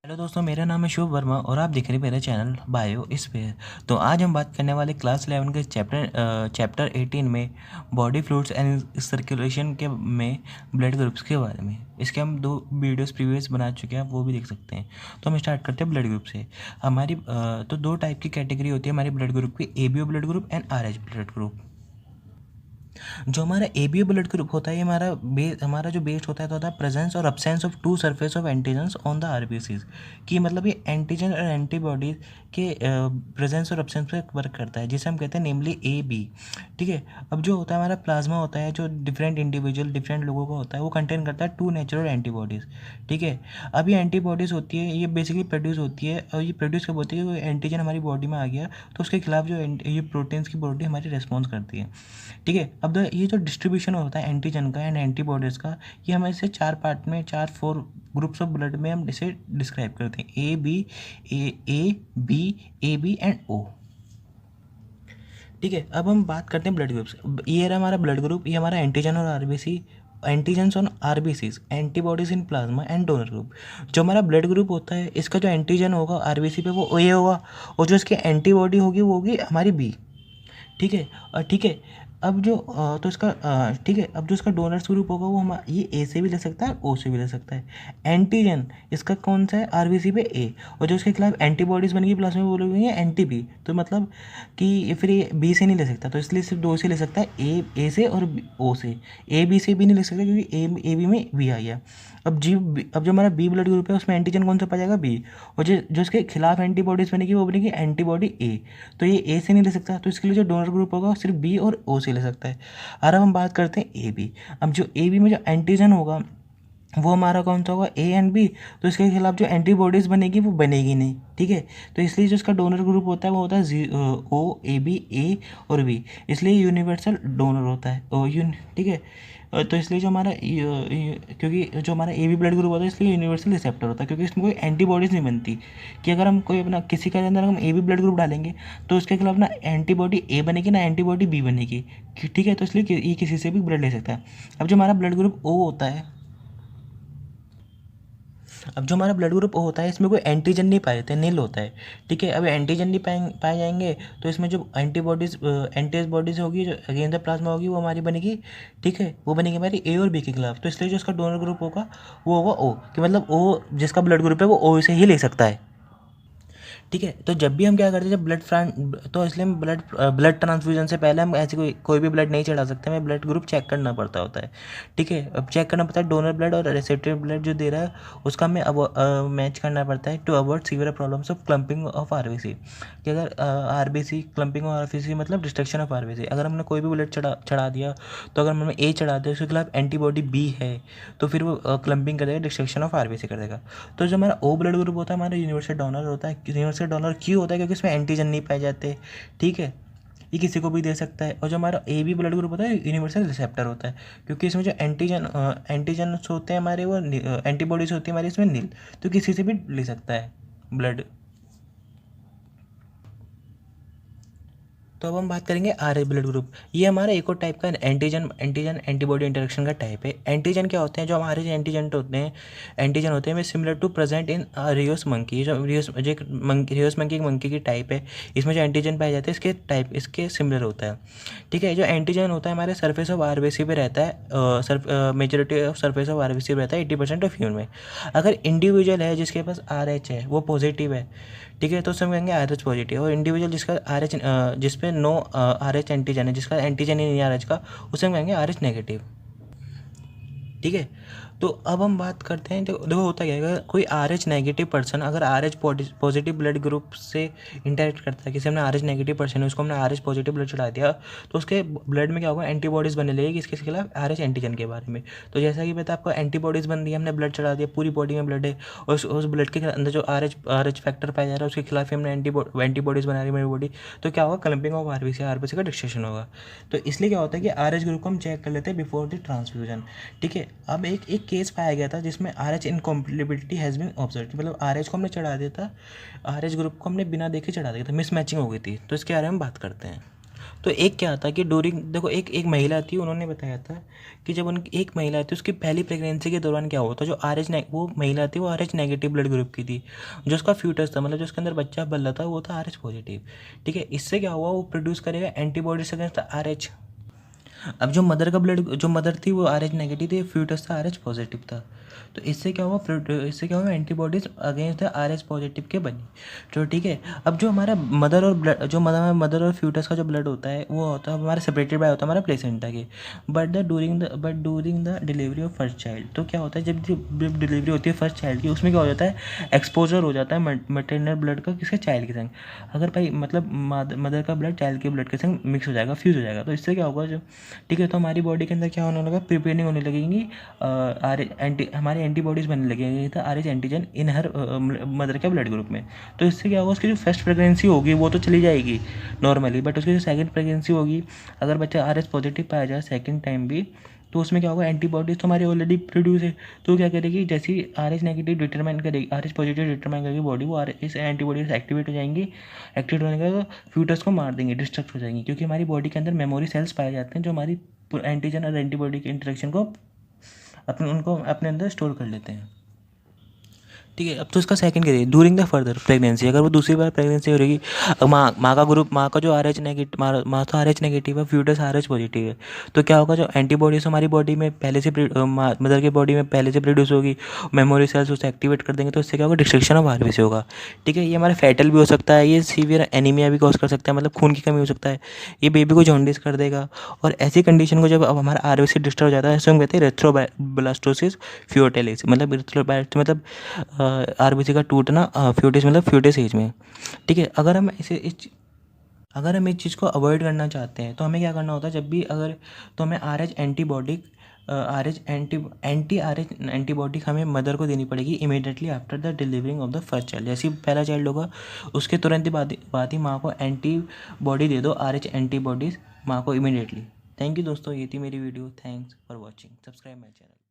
Hello दोस्तों, मेरा नाम है शुभ वर्मा और आप देख रहे हैं मेरा चैनल बायो स्पेयर। तो आज हम बात करने वाले क्लास 11 के चैप्टर 18 में बॉडी फ्लूइड्स एंड सर्कुलेशन के में ब्लड ग्रुप्स के बारे में। इसके हम 2 वीडियोस प्रीवियस बना चुके हैं, आप वो भी देख सकते हैं। तो हम स्टार्ट करते हैं ब्लड ग्रुप से। हमारी तो 2 टाइप की कैटेगरी होती है हमारी ब्लड ग्रुप की, ABO blood group and RH blood group. जो हमारा एबीओ ब्लड ग्रुप होता है, ये हमारा जो बेस्ड होता है तो होता है प्रेजेंस और absence of 2 surface of antigens on the RBCs. कि मतलब ये एंटीजन और एंटीबॉडीज के प्रेजेंस और अब्सेंस पे वर्क करता है, जिसे हम कहते हैं नेमली ए बी। ठीक है। अब जो होता है हमारा प्लाज्मा होता है, जो डिफरेंट इंडिविजुअल डिफरेंट लोगों का होता है, वो कंटेन करता है 2 नेचुरल एंटीबॉडीज़। ठीक है। अब ये एंटीबॉडीज़ होती है, ये बेसिकली प्रोड्यूस होती है, और ये प्रोड्यूस कब होती है कि कोई एंटीजन हमारी बॉडी में आ गया तो उसके खिलाफ जो ये प्रोटीन्स की बॉडी हमारी रिस्पॉन्स करती है। ठीक है। अब ये जो डिस्ट्रीब्यूशन होता है एंटीजन का एंड एंटीबॉडीज़ का, ये हम इसे 4 पार्ट में 4 ग्रुप्स ऑफ ब्लड में हम इसे डिस्क्राइब करते हैं, ए बी एंड ओ। ठीक है। अब हम बात करते हैं ब्लड ग्रुप्स। ये रहा हमारा ब्लड ग्रुप, ये हमारा एंटीजन और RBC, antigens on RBCs, antibodies in plasma and donor group. जो हमारा ब्लड ग्रुप होता है, इसका जो एंटीजन होगा आरबीसी पे वो ए होगा, और जो इसकी एंटीबॉडी होगी वो होगी हमारी बी। ठीक है। ठीक है। अब जो तो इसका ठीक है, अब जो इसका डोनर्स ग्रुप होगा वो हम ये ए से भी ले सकता है, ओ से भी ले सकता है। एंटीजन इसका कौन सा है, आरबीसी पे ए, और जो इसके खिलाफ एंटीबॉडीज़ बनेगी प्लाज्मा में बोलोगे ये एंटी बी। तो मतलब कि फिर ये बी से नहीं ले सकता, तो इसलिए सिर्फ 2 से ले सकता है, ए से और ओ से। ए बी से भी नहीं ले सकता क्योंकि ए बी में बी आ गया। अब जो हमारा बी ब्लड ग्रुप है उसमें एंटीजन कौन सा पाया जाएगा, बी, और जो जो इसके खिलाफ एंटीबॉडीज़ बनेगी वो बनेगी एंटीबॉडी ए। तो ये ए से नहीं ले सकता, तो इसके लिए जो डोनर ग्रुप होगा वो सिर्फ बी और ओ से ले सकता है। और अब हम बात करते हैं ए बी। अब जो ए बी में जो एंटीजन होगा वो हमारा कौन सा होगा, ए एंड बी। तो इसके खिलाफ जो एंटीबॉडीज़ बनेगी वो बनेगी नहीं। ठीक है। तो इसलिए जो इसका डोनर ग्रुप होता है वो होता है ओ ए बी, ए और बी, इसलिए यूनिवर्सल डोनर होता है ठीक है। तो इसलिए जो हमारा क्योंकि जो हमारा ए बी ब्लड ग्रुप होता है इसलिए यूनिवर्सल रिसेप्टर होता है, क्योंकि इसमें कोई एंटीबॉडीज़ नहीं बनती। कि अगर हम कोई अपना किसी के अंदर हम ए बी ब्लड ग्रुप डालेंगे तो उसके खिलाफ ना एंटीबॉडी ए बनेगी ना एंटीबॉडी बी बनेगी। ठीक है। तो इसलिए ये किसी से भी ब्लड ले सकता है। अब जो हमारा ब्लड ग्रुप ओ होता है, अब जो हमारा ब्लड ग्रुप ओ होता है इसमें कोई एंटीजन नहीं पाए जाते, नील होता है। ठीक है। अब एंटीजन नहीं पाए जाएंगे तो इसमें जो एंटीबॉडीज़ होगी जो अगेंस्ट द प्लाज्मा होगी वो हमारी बनेगी। ठीक है। वो बनेगी हमारी ए और बी के खिलाफ। तो इसलिए जो इसका डोनर ग्रुप होगा वो होगा ओ, कि मतलब ओ जिसका ब्लड ग्रुप है वो ओ से ही ले सकता है। ठीक है। तो जब भी हम क्या करते हैं, जब तो इसलिए हम ब्लड ट्रांसफ्यूजन से पहले हम ऐसे कोई भी ब्लड नहीं चढ़ा सकते, हमें ब्लड ग्रुप चेक करना पड़ता होता है। ठीक है। अब चेक करना पड़ता है डोनर ब्लड और रिसेप्टिव ब्लड जो दे रहा है उसका हमें अब मैच करना पड़ता है to avoid severe problems of clumping of RBC. कि अगर आरबीसी क्लम्पिंग ऑफ आरबीसी मतलब डिस्ट्रक्शन ऑफ आरबीसी, अगर हमने कोई भी ब्लड चढ़ा दिया, तो अगर हमने ए चढ़ा दिया उसके खिलाफ एंटीबॉडी बी है तो फिर वो क्लम्पिंग कर देगा, डिस्ट्रक्शन ऑफ आरबीसी कर देगा। तो जो हमारा ओ ब्लड ग्रुप होता है हमारा यूनिवर्सल डोनर होता है। यूनिवर्सल डोनर क्यों होता है, क्योंकि इसमें एंटीजन नहीं पाए जाते। ठीक है। ये किसी को भी दे सकता है। और जो हमारा ए बी ब्लड ग्रुप होता है यूनिवर्सल रिसेप्टर होता है, क्योंकि इसमें जो एंटीजन होते हैं हमारे वो एंटीबॉडीज होती है हमारी इसमें नील, तो किसी से भी ले सकता है ब्लड। तो अब हम बात करेंगे आर एच ब्लड ग्रुप। ये हमारा एक और टाइप का एंटीजन एंटीबॉडी इंटरेक्शन का टाइप है। एंटीजन क्या होते हैं, जो हमारे जो एंटीजन होते हैं वे similar to present in rhesus monkey. जो रियोस मंकी एक मंकी की टाइप है, इसमें जो एंटीजन पाए जाते हैं इसके टाइप इसके सिमिलर होता है। ठीक है। जो एंटीजन होता है हमारे सर्फेस ऑफ आरबीसी पे रहता है, majority of surface of RBC पे रहता है 80% ऑफ ह्यूमन में। अगर इंडिविजुअल है जिसके पास आर एच है वो पॉजिटिव है, ठीक है, तो उसमें कहेंगे आर एच पॉजिटिव। और इंडिविजुअल जिसका आर एच जिस पे नो आर एच एंटीजन है, जिसका एंटीजन ही नहीं आर एच का, उसे हम कहेंगे आर एच नेगेटिव। ठीक है। तो अब हम बात करते हैं, देखो होता क्या है, अगर कोई आर एच नेगेटिव पर्सन अगर R H positive blood group से इंटरेक्ट करता है, किसी हमने आर एच नेगेटिव पर्सन है उसको हमने आर एच पॉजिटिव ब्लड चढ़ा दिया, तो उसके ब्लड में क्या होगा, एंटीबॉडीज़ बनने लगेगी इसके खिलाफ आर एच एंटीजन के बारे में। तो जैसा कि पता आपको एंटीबॉडीज़ बन रही है, हमने ब्लड चढ़ा दिया, पूरी बॉडी में ब्लड है, और उस ब्लड के अंदर जो आर एच फैक्टर पाया जा रहा है उसके खिलाफ हमने एंटीबॉडीज़ बना रही है मेरी बॉडी, तो क्या होगा, क्लम्पिंग ऑफ आरबीसी का डिस्ट्रक्शन होगा। तो इसलिए क्या होता है कि आर एच ग्रुप को हम चेक कर लेते हैं बिफोर द ट्रांसफ्यूजन। ठीक है। अब एक केस पाया गया था जिसमें R H incompatibility has been observe, मतलब आर एच को हमने चढ़ा दिया था, आर एच ग्रुप को हमने बिना देखे चढ़ा दिया था, मिसमैचिंग हो गई थी। तो इसके बारे में बात करते हैं। तो एक क्या था कि ड्यूरिंग, देखो एक एक महिला थी, उन्होंने बताया था कि जब उनकी एक महिला थी उसकी पहली प्रेगनेंसी के दौरान क्या हुआ था, जो आर एच वो महिला थी वो R H negative blood group की थी, जो उसका फ्यूटस था, मतलब जो उसके अंदर बच्चा बल रहा था वो था आर एच पॉजिटिव। ठीक है, इससे क्या हुआ, वो प्रोड्यूस करेगा एंटीबॉडीज अगेंस्ट आर एच। अब जो मदर का ब्लड, जो मदर थी वो आर एच नेगेटिव थी, फ्यूटस था आर एच पॉजिटिव था। तो इससे क्या हुआ, इससे क्या हुआ, antibodies against the R H positive के बनी। तो ठीक है, अब जो हमारा मदर और ब्लड, जो मदर और फ्यूटस का जो ब्लड होता है वो होता है हमारा सेपरेटेड बाय होता है हमारा प्लेसेंटा के। But during the delivery of first child, तो क्या होता है जब डिलीवरी होती है फर्स्ट चाइल्ड की, उसमें क्या हो जाता है, एक्सपोजर हो जाता है मटेरियल ब्लड का किसके, चाइल्ड के संग। अगर भाई मतलब मदर का ब्लड चाइल्ड के ब्लड के संग मिक्स हो जाएगा, फ्यूज हो जाएगा, तो इससे क्या होगा, जो ठीक है, तो हमारी बॉडी के अंदर क्या होने लगा, प्रिपेयरिंग होने लगेंगी, आर एंटी हमारी एंटीबॉडीज़ बनने लगेंगी था आर एच एंटीजन इन हर मदर के ब्लड ग्रुप में। तो इससे क्या होगा, उसकी जो फर्स्ट प्रेगनेंसी होगी वो तो चली जाएगी नॉर्मली, बट उसकी जो सेकंड प्रेगनेंसी होगी, अगर बच्चा आर एच पॉजिटिव पाया जाए सेकंड टाइम भी, तो उसमें क्या होगा, एंटीबॉडीज़ तो हमारी ऑलरेडी प्रोड्यूस है, तो क्या करेगी, जैसे ही आर एच नेगेटिव डिटरमाइन करेगी, आर एच पॉजिटिव डिटरमाइन करेगी बॉडी, वो आर इस एंटीबॉडीज एक्टिवेट हो जाएंगी। एक्टिवेट होने के बाद फ्यूटस को मार देंगे, डिस्ट्रक्ट हो जाएंगी, क्योंकि हमारी बॉडी के अंदर मेमोरी सेल्स पाए जाते हैं जो हमारी एंटीजन और एंटीबॉडी के इंटरेक्शन को उनको अपने अंदर स्टोर कर लेते हैं। ठीक है, अब तो इसका सेकंड करिए, ड्यूरिंग द फर्दर प्रेगनेंसी, अगर वो दूसरी बार प्रेगनेंसी हो रही, माँ का ग्रुप, माँ का जो आर एच नेगेटिव, माँ तो आर एच नेगेटिव है, फ्यूटस आर एच पॉजिटिव है, तो क्या होगा, जो एंटीबॉडीज हमारी बॉडी में पहले से मदर की बॉडी में पहले से प्रोड्यूस होगी, मेमोरी सेल्स उसे एक्टिवेट कर देंगे, तो इससे क्या होगा, डिस्ट्रक्शन ऑफ आरबीसी होगा। ठीक है, ये हमारा फैटल भी हो सकता है, ये सीवियर एनीमिया भी कॉज कर सकता है, मतलब खून की कमी हो सकता है, ये बेबी को जॉन्डिस कर देगा। और ऐसी कंडीशन को जब अब हमारा आरबीसी डिस्टर्ब हो जाता है, इसको हम कहते हैं रेथ्रोब्लास्टोसिस फ्यूटाइलिस, मतलब मतलब आरबीसी का टूटना, फ्यूटिस मतलब फ्यूटिस एज में। ठीक है, अगर हम इस चीज़ को अवॉइड करना चाहते हैं तो हमें क्या करना होता है, जब भी अगर, तो हमें R H antibody, R H anti R H antibody हमें मदर को देनी पड़ेगी immediately after the delivering of the first child. जैसे ही पहला चाइल्ड होगा उसके तुरंत ही बाद ही माँ को एंटीबॉडी दे दो, आर एच एंटीबॉडीज़ माँ को इमीडिएटली। थैंक यू दोस्तों, ये थी मेरी video, thanks for watching, subscribe my channel.